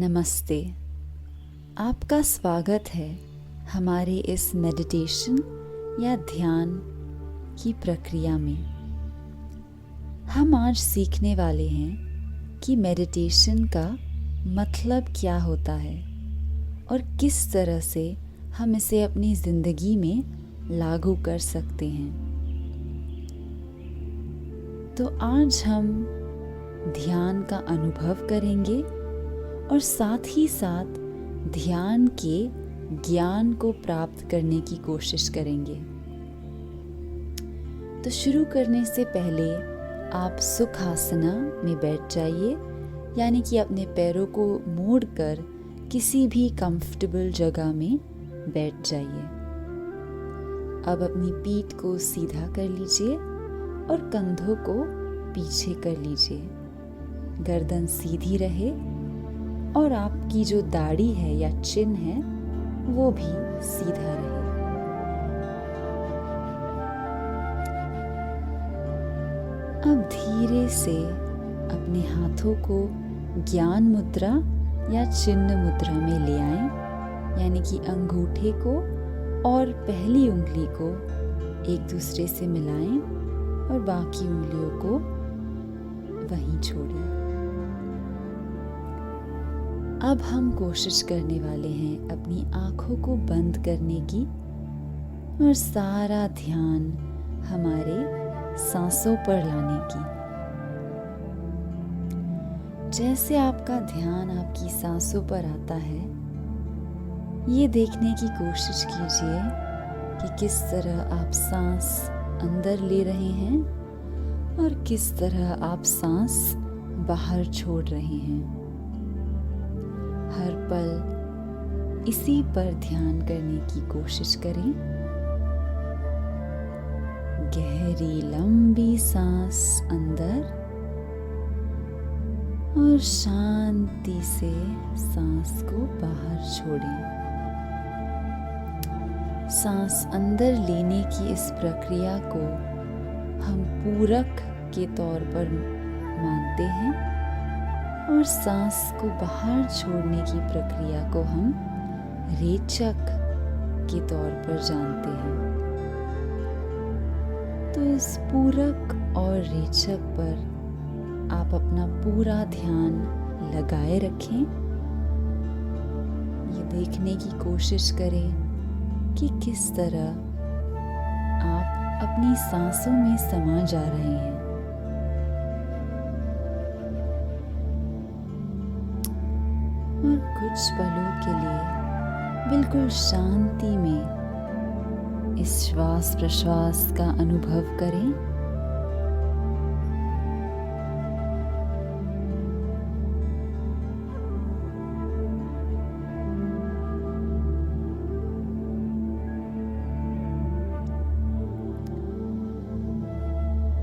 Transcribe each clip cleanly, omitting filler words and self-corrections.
नमस्ते। आपका स्वागत है हमारे इस मेडिटेशन या ध्यान की प्रक्रिया में। हम आज सीखने वाले हैं कि मेडिटेशन का मतलब क्या होता है और किस तरह से हम इसे अपनी ज़िंदगी में लागू कर सकते हैं। तो आज हम ध्यान का अनुभव करेंगे और साथ ही साथ ध्यान के ज्ञान को प्राप्त करने की कोशिश करेंगे। तो शुरू करने से पहले आप सुखासना में बैठ जाइए, यानी कि अपने पैरों को मोड़कर किसी भी कंफर्टेबल जगह में बैठ जाइए। अब अपनी पीठ को सीधा कर लीजिए और कंधों को पीछे कर लीजिए। गर्दन सीधी रहे और आपकी जो दाढ़ी है या चिन है वो भी सीधा रहे। अब धीरे से अपने हाथों को ज्ञान मुद्रा या चिन्ह मुद्रा में ले आएं, यानी कि अंगूठे को और पहली उंगली को एक दूसरे से मिलाएं और बाकी उंगलियों को वहीं छोड़ें। अब हम कोशिश करने वाले हैं अपनी आँखों को बंद करने की और सारा ध्यान हमारे सांसों पर लाने की। जैसे आपका ध्यान आपकी सांसों पर आता है, ये देखने की कोशिश कीजिए कि किस तरह आप सांस अंदर ले रहे हैं और किस तरह आप सांस बाहर छोड़ रहे हैं। हर पल इसी पर ध्यान करने की कोशिश करें। गहरी लंबी सांस अंदर और शांति से सांस को बाहर छोड़ें। सांस अंदर लेने की इस प्रक्रिया को हम पूरक के तौर पर मानते हैं और सांस को बाहर छोड़ने की प्रक्रिया को हम रेचक के तौर पर जानते हैं। तो इस पूरक और रेचक पर आप अपना पूरा ध्यान लगाए रखें। ये देखने की कोशिश करें कि किस तरह आप अपनी सांसों में समा जा रहे हैं। और कुछ पलों के लिए बिल्कुल शांति में इस श्वास प्रश्वास का अनुभव करें।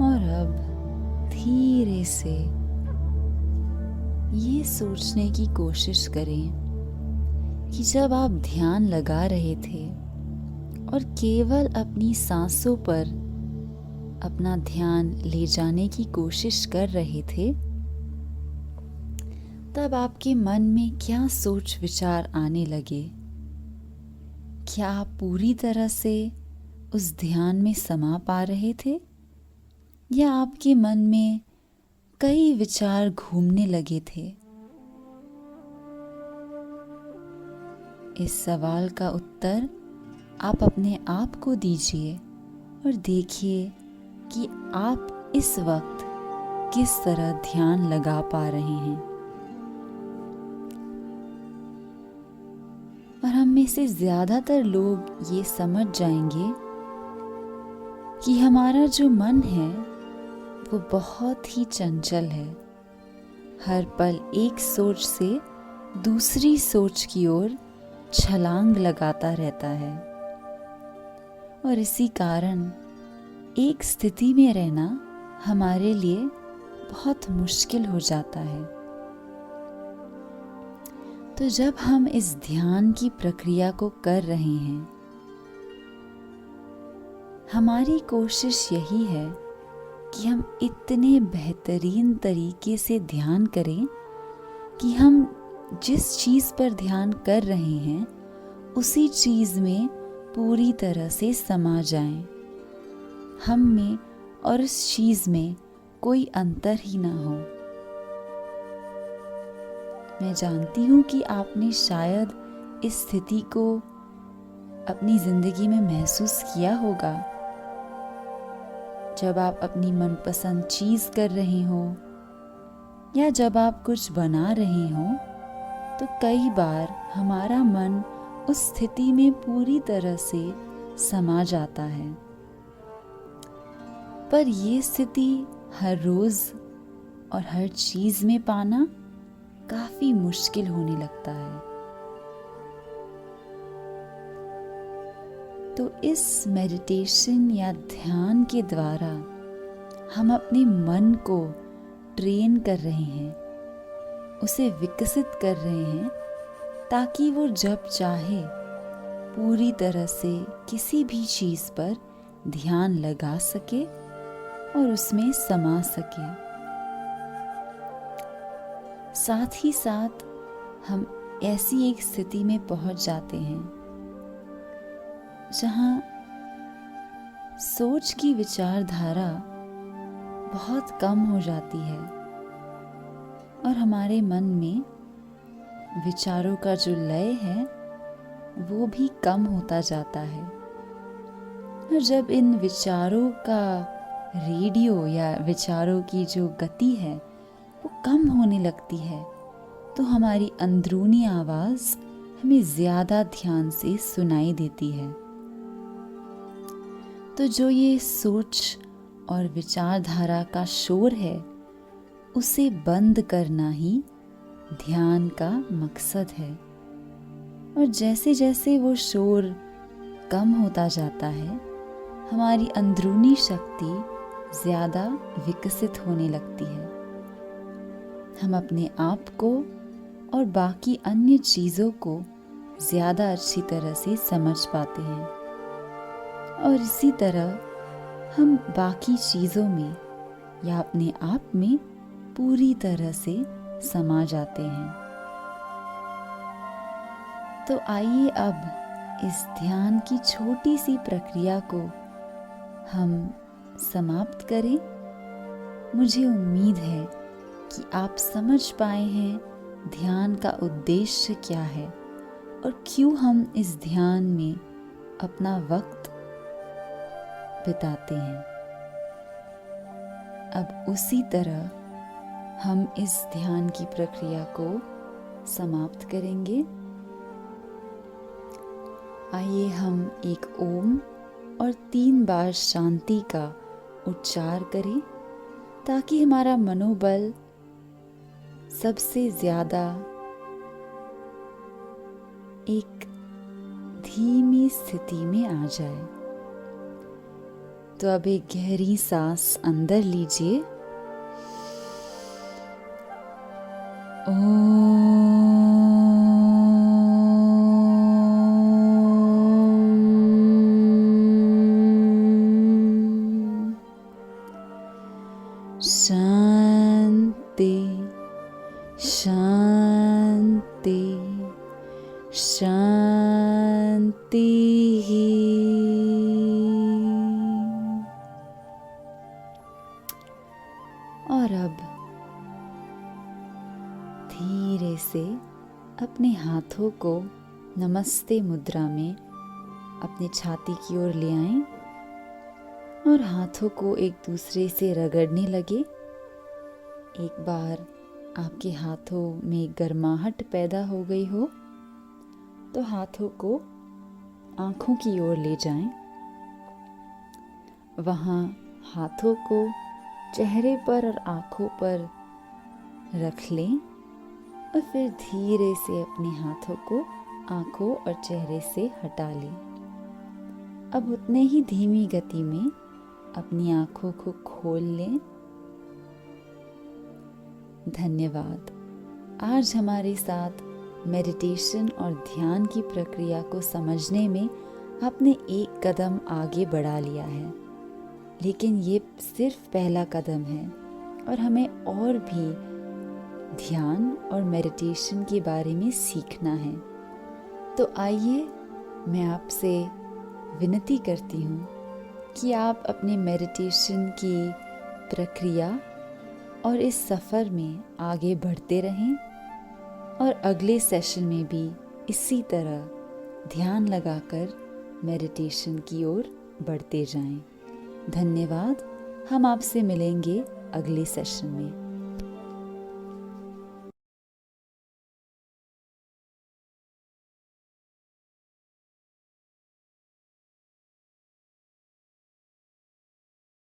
और अब धीरे से ये सोचने की कोशिश करें कि जब आप ध्यान लगा रहे थे और केवल अपनी सांसों पर अपना ध्यान ले जाने की कोशिश कर रहे थे, तब आपके मन में क्या सोच विचार आने लगे? क्या आप पूरी तरह से उस ध्यान में समा पा रहे थे या आपके मन में कई विचार घूमने लगे थे? इस सवाल का उत्तर आप अपने आप को दीजिए और देखिए कि आप इस वक्त किस तरह ध्यान लगा पा रहे हैं। और हम में से ज़्यादातर लोग ये समझ जाएंगे कि हमारा जो मन है वो बहुत ही चंचल है। हर पल एक सोच से दूसरी सोच की ओर छलांग लगाता रहता है और इसी कारण एक स्थिति में रहना हमारे लिए बहुत मुश्किल हो जाता है। तो जब हम इस ध्यान की प्रक्रिया को कर रहे हैं, हमारी कोशिश यही है कि हम इतने बेहतरीन तरीके से ध्यान करें कि हम जिस चीज़ पर ध्यान कर रहे हैं उसी चीज़ में पूरी तरह से समा जाएं। हम में और उस चीज़ में कोई अंतर ही ना हो। मैं जानती हूँ कि आपने शायद इस स्थिति को अपनी ज़िंदगी में महसूस किया होगा। जब आप अपनी मनपसंद चीज़ कर रहे हो या जब आप कुछ बना रहे हो तो कई बार हमारा मन उस स्थिति में पूरी तरह से समा जाता है। पर ये स्थिति हर रोज़ और हर चीज़ में पाना काफ़ी मुश्किल होने लगता है। तो इस मेडिटेशन या ध्यान के द्वारा हम अपने मन को ट्रेन कर रहे हैं, उसे विकसित कर रहे हैं ताकि वो जब चाहे पूरी तरह से किसी भी चीज़ पर ध्यान लगा सके और उसमें समा सके। साथ ही साथ हम ऐसी एक स्थिति में पहुंच जाते हैं जहां सोच की विचारधारा बहुत कम हो जाती है और हमारे मन में विचारों का जो लय है वो भी कम होता जाता है। और जब इन विचारों का रेडियो या विचारों की जो गति है वो कम होने लगती है तो हमारी अंदरूनी आवाज़ हमें ज़्यादा ध्यान से सुनाई देती है। तो जो ये सोच और विचारधारा का शोर है उसे बंद करना ही ध्यान का मकसद है। और जैसे जैसे वो शोर कम होता जाता है हमारी अंदरूनी शक्ति ज़्यादा विकसित होने लगती है। हम अपने आप को और बाकी अन्य चीज़ों को ज़्यादा अच्छी तरह से समझ पाते हैं और इसी तरह हम बाकी चीज़ों में या अपने आप में पूरी तरह से समा जाते हैं। तो आइए अब इस ध्यान की छोटी सी प्रक्रिया को हम समाप्त करें। मुझे उम्मीद है कि आप समझ पाए हैं ध्यान का उद्देश्य क्या है और क्यों हम इस ध्यान में अपना वक्त बिताते हैं। अब उसी तरह हम इस ध्यान की प्रक्रिया को समाप्त करेंगे। आइए हम एक ओम और 3 बार शांति का उच्चार करें ताकि हमारा मनोबल सबसे ज़्यादा एक धीमी स्थिति में आ जाए। तो अब एक गहरी सांस अंदर लीजिए। शांति शांति शांति। और अब धीरे से अपने हाथों को नमस्ते मुद्रा में अपने छाती की ओर ले आएं और हाथों को एक दूसरे से रगड़ने लगे। एक बार आपके हाथों में गर्माहट पैदा हो गई हो तो हाथों को आँखों की ओर ले जाएं। वहाँ हाथों को चेहरे पर और आँखों पर रख लें और फिर धीरे से अपने हाथों को आँखों और चेहरे से हटा लें। अब उतने ही धीमी गति में अपनी आँखों को खोल लें। धन्यवाद। आज हमारे साथ मेडिटेशन और ध्यान की प्रक्रिया को समझने में आपने एक कदम आगे बढ़ा लिया है, लेकिन ये सिर्फ पहला कदम है और हमें और भी ध्यान और मेडिटेशन के बारे में सीखना है। तो आइए मैं आपसे विनती करती हूँ कि आप अपने मेडिटेशन की प्रक्रिया और इस सफ़र में आगे बढ़ते रहें और अगले सेशन में भी इसी तरह ध्यान लगाकर मेडिटेशन की ओर बढ़ते जाएं। धन्यवाद। हम आपसे मिलेंगे अगले सेशन में।